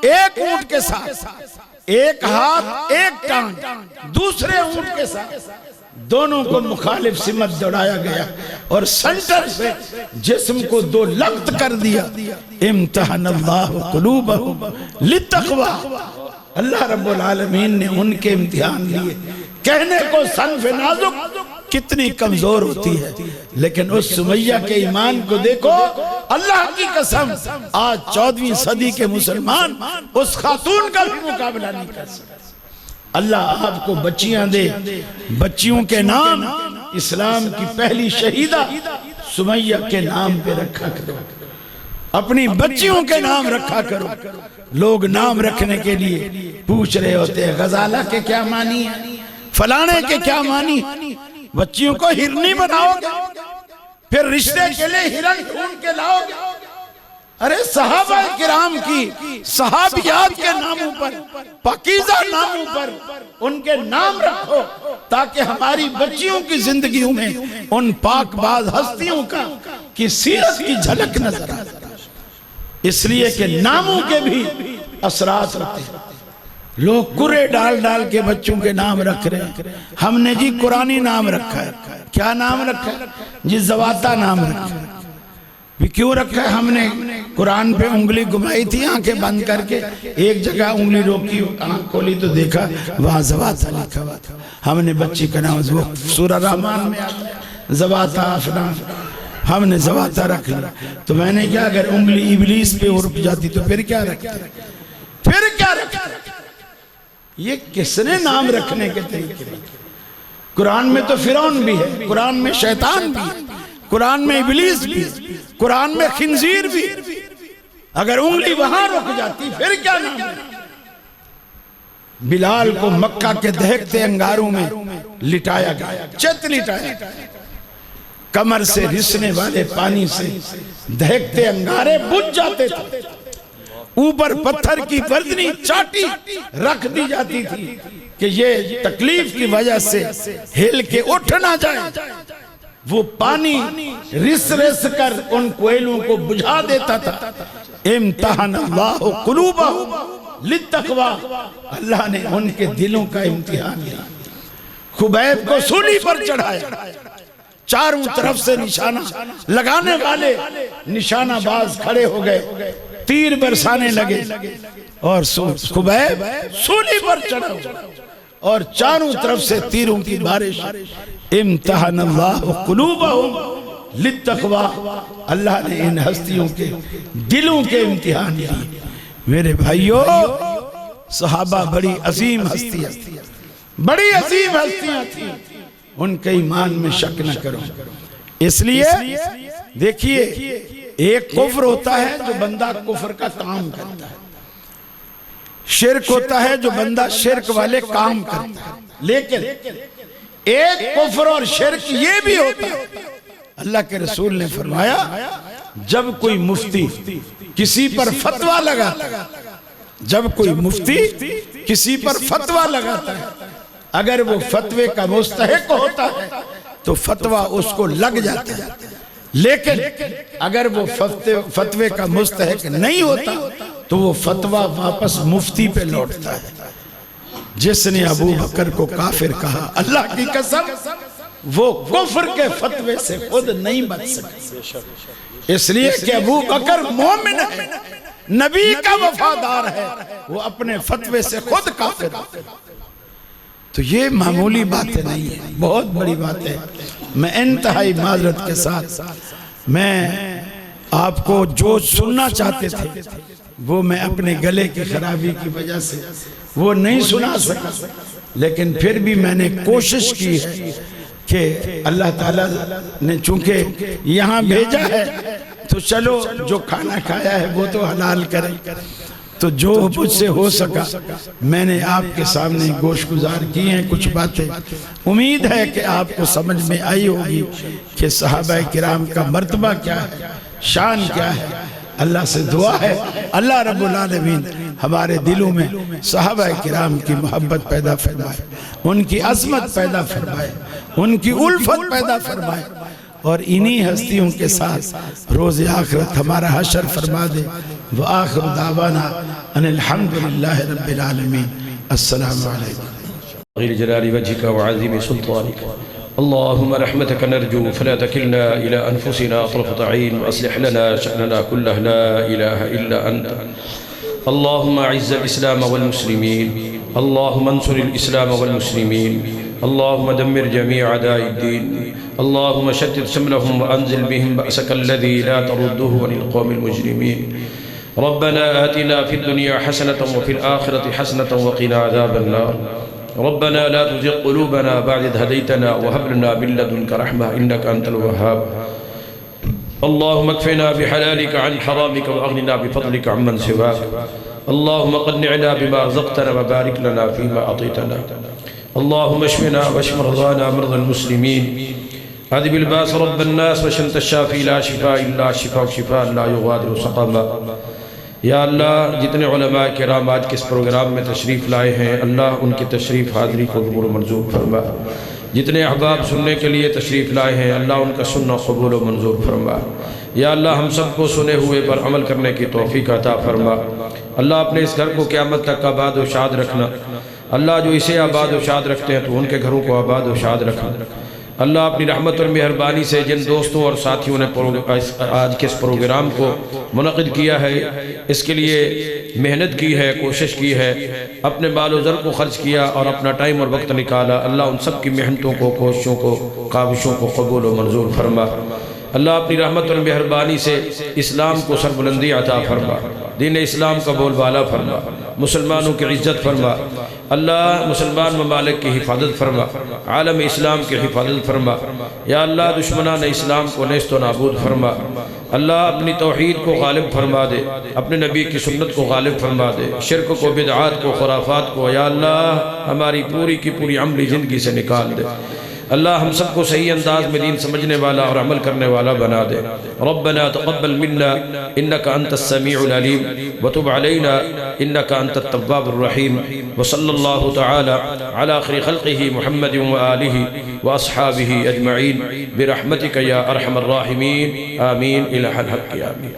ایک اونٹ کے ساتھ، ایک ہاتھ ایک ٹانگ دوسرے اونٹ کے ساتھ، دونوں کو مخالف سمت دوڑایا گیا اور سنٹر سے جسم کو 2 لخت کر دیا. امتحان اللہ قلوبہم للتقوی. اللہ رب العالمین نے ان کے امتحان لیے. کہنے کو صنف نازک کتنی کمزور ہوتی ہے، لیکن اس سمیہ کے ایمان کو دیکھو. اللہ کی قسم آج 14ویں صدی کے مسلمان اس خاتون کا بھی مقابلہ نہیں کر سکتے. اللہ آپ کو بچیاں دے. بچیوں کے نام اسلام کی پہلی شہیدہ سمیہ کے نام پہ رکھا کرو، اپنی بچیوں کے نام رکھا کرو. لوگ نام رکھنے کے لیے پوچھ رہے ہوتے ہیں غزالہ کے کیا معنی ہے، فلانے کے کیا معنی. بچیوں کو ہرنی بناؤ گے، پھر رشتے کے لیے ہرن ڈھونڈ کے لاؤ گے. ارے صحابہ کرام کی صحابیات کے ناموں پر، پاکیزہ ناموں پر ان کے نام رکھو تاکہ ہماری بچیوں کی زندگیوں میں ان پاک باز ہستیوں کی سیرت کی جھلک نظر آئے. اس لیے کہ ناموں کے بھی اثرات ہوتے ہیں. لوگ کرے ڈال ڈال کے بچوں کے نام رکھ رہے ہیں. ہم نے جی قرآنی نام رکھا ہے. کیا نام رکھا ہے جی؟ زواتا نام رکھا ہے. کیوں رکھا ہے؟ ہم نے قرآن پہ انگلی گھمائی تھی آنکھیں بند کر کے، ایک جگہ انگلی روکی، آنکھ کھولی تو دیکھا وہاں زواتا لکھا ہوا تھا. ہم نے بچی کا نام سورہ رحمان میں زواتا افنا، ہم نے زواتا رکھ لیا. تو میں نے کیا، اگر انگلی ابلیس پہ رک جاتی تو پھر کیا رکھتے؟ پھر کیا رکھتے؟ یہ کس نے نام رکھنے کے طریقے؟ قرآن میں تو فرعون بھی ہے، قرآن میں شیطان بھی ہے، قرآن میں ابلیس بھی، قرآن میں خنزیر بھی. اگر انگلی وہاں رک جاتی پھر کیا نام ہے؟ بلال کو مکہ کے دہکتے انگاروں میں لٹایا گیا، چت لٹایا گیا. کمر سے رسنے والے پانی سے دہکتے انگارے بجھ جاتے تھے. اوپر پتھر کی گردنی چاٹی رکھ دی جاتی تھی کہ یہ تکلیف کی وجہ سے ہل کے اٹھ نہ جائے. وہ پانی رس رس کر ان کوئلوں کو بجھا دیتا تھا. امتحان اللہ قلوبہم للتقوی. اللہ نے ان کے دلوں کا امتحان لیا. خبیب کو سولی پر چڑھایا، چاروں طرف سے نشانہ لگانے والے نشانہ باز کھڑے ہو گئے، تیر برسانے لگے اور خبیب سولی پر چڑھا اور چاروں طرف سے تیروں کی بارش. امتحان اللہ قلوبہم للتقوی. اللہ نے ان ہستیوں کے دلوں کے امتحان لیے. میرے بھائیو، صحابہ بڑی عظیم ہستیاں، بڑی عظیم ہستیاں تھیں. ان کے ایمان میں شک نہ کرو. اس لیے دیکھیے، ایک کفر ہوتا ہے جو بندہ کفر کا کام کرتا ہے، شرک ہوتا ہے جو بندہ شرک والے کام کرتا ہے. لیکن ایک کفر اور شرک یہ بھی ہوتا ہے. اللہ کے رسول نے فرمایا، جب کوئی مفتی کسی پر فتویٰ لگاتا ہے، جب کوئی مفتی کسی پر فتویٰ لگاتا ہے، اگر وہ فتوے کا مستحق ہوتا ہے تو فتویٰ اس کو لگ جاتا ہے. لیکن اگر وہ فتوے کا مستحق نہیں ہوتا تو وہ فتویٰ واپس مفتی پہ لوٹتا ہے. جس نے ابو بکر کو کافر کہا، اللہ کی قسم وہ کفر کے فتوے سے خود نہیں بچ سکتا. اس لیے کہ ابو بکر مومن ہے، نبی کا وفادار ہے، وہ اپنے فتوے سے خود کافر ہے. تو یہ معمولی باتیں نہیں ہیں، بہت بڑی بات ہے۔ میں انتہائی معذرت کے ساتھ میں آپ کو جو سننا چاہتے تھے وہ میں اپنے گلے کی خرابی کی وجہ سے وہ نہیں سنا سکا، لیکن پھر بھی میں نے کوشش کی ہے کہ اللہ تعالیٰ نے چونکہ یہاں بھیجا ہے تو چلو جو کھانا کھایا ہے وہ تو حلال کریں، تو جو مجھ سے ہو سکا میں نے آپ کے سامنے گوش گزار کی ہیں کچھ باتیں۔ امید ہے کہ آپ کو سمجھ میں آئی ہوگی کہ صحابہ کرام کا مرتبہ کیا ہے، شان کیا ہے۔ اللہ سے دعا ہے اللہ رب العالمین ہمارے دلوں میں صحابہ کرام کی محبت پیدا فرمائے، ان کی عظمت پیدا فرمائے، ان کی الفت پیدا فرمائے، اور انہی ہستیوں کے ساتھ روز آخرت ہمارا حشر فرما دے۔ وآخر دعوانا ان الحمدللہ رب العالمین۔ السلام علیکم۔ غیر جلال وجهك وعظیم سلطانك اللهم رحمتك نرجو فلا تكلنا إلى أنفسنا طرفة عين وأصلح لنا شأننا كله لا إله إلا أنت اللهم أعز الإسلام والمسلمين اللهم انصر الإسلام والمسلمين اللهم دمر جميع أعداء الدين اللهم شتت شملهم وأنزل بهم بأسك الذي لا ترده عن القوم المجرمين ربنا آتنا في الدنيا حسنة وفي الآخرة حسنة وقنا عذاب النار ربنا لا تزغ قلوبنا بعد إذ هديتنا وهب لنا من لدنك رحمة إنك أنت الوهاب اللهم اكفنا بحلالك عن حرامك وأغننا بفضلك عمن سواك اللهم قنعنا بما رزقتنا وبارك لنا فيما أعطيتنا اللهم اشفنا واشف مرضانا مرضى المسلمين أذهب الباس رب الناس وأنت الشافي لا شفاء إلا شفاء شفاء لا يغادر سقما۔ یا اللہ جتنے علماء کرام آج کے اس پروگرام میں تشریف لائے ہیں اللہ ان کی تشریف حاضری کو قبول و منظور فرما، جتنے احباب سننے کے لیے تشریف لائے ہیں اللہ ان کا سننا قبول و منظور فرما۔ یا اللہ ہم سب کو سنے ہوئے پر عمل کرنے کی توفیق عطا فرما۔ اللہ اپنے اس گھر کو قیامت تک آباد و شاد رکھنا، اللہ جو اسے آباد و شاد رکھتے ہیں تو ان کے گھروں کو آباد و شاد رکھنا۔ اللہ اپنی رحمت اور مہربانی سے جن دوستوں اور ساتھیوں نے آج کے اس پروگرام کو منعقد کیا ہے اس کے لیے محنت کی ہے، کوشش کی ہے، اپنے مال و زر کو خرچ کیا اور اپنا ٹائم اور وقت نکالا، اللہ ان سب کی محنتوں کو، کوششوں کو، کاوشوں کو قبول و منظور فرما۔ اللہ اپنی رحمت اور مہربانی سے اسلام کو سربلندی عطا فرما، دین اسلام کا بول بالا فرما، مسلمانوں کی عزت فرما، اللہ مسلمان ممالک کی حفاظت فرما، عالم اسلام کی حفاظت فرما۔ یا اللہ دشمنان اسلام کو نیست و نابود فرما، اللہ اپنی توحید کو غالب فرما دے، اپنے نبی کی سنت کو غالب فرما دے، شرک کو، بدعات کو، خرافات کو یا اللہ ہماری پوری کی پوری عملی زندگی سے نکال دے۔ اللہ ہم سب کو صحیح انداز میں دین سمجھنے والا اور عمل کرنے والا بنا دے۔ ربنا تقبل منا انك انت السميع العليم وتب علينا انك انت التواب الرحيم وصلى الله تعالى على خير خلقه محمد وآله واصحابه اجمعين برحمتك يا ارحم الراحمين آمين الى الحق آمين۔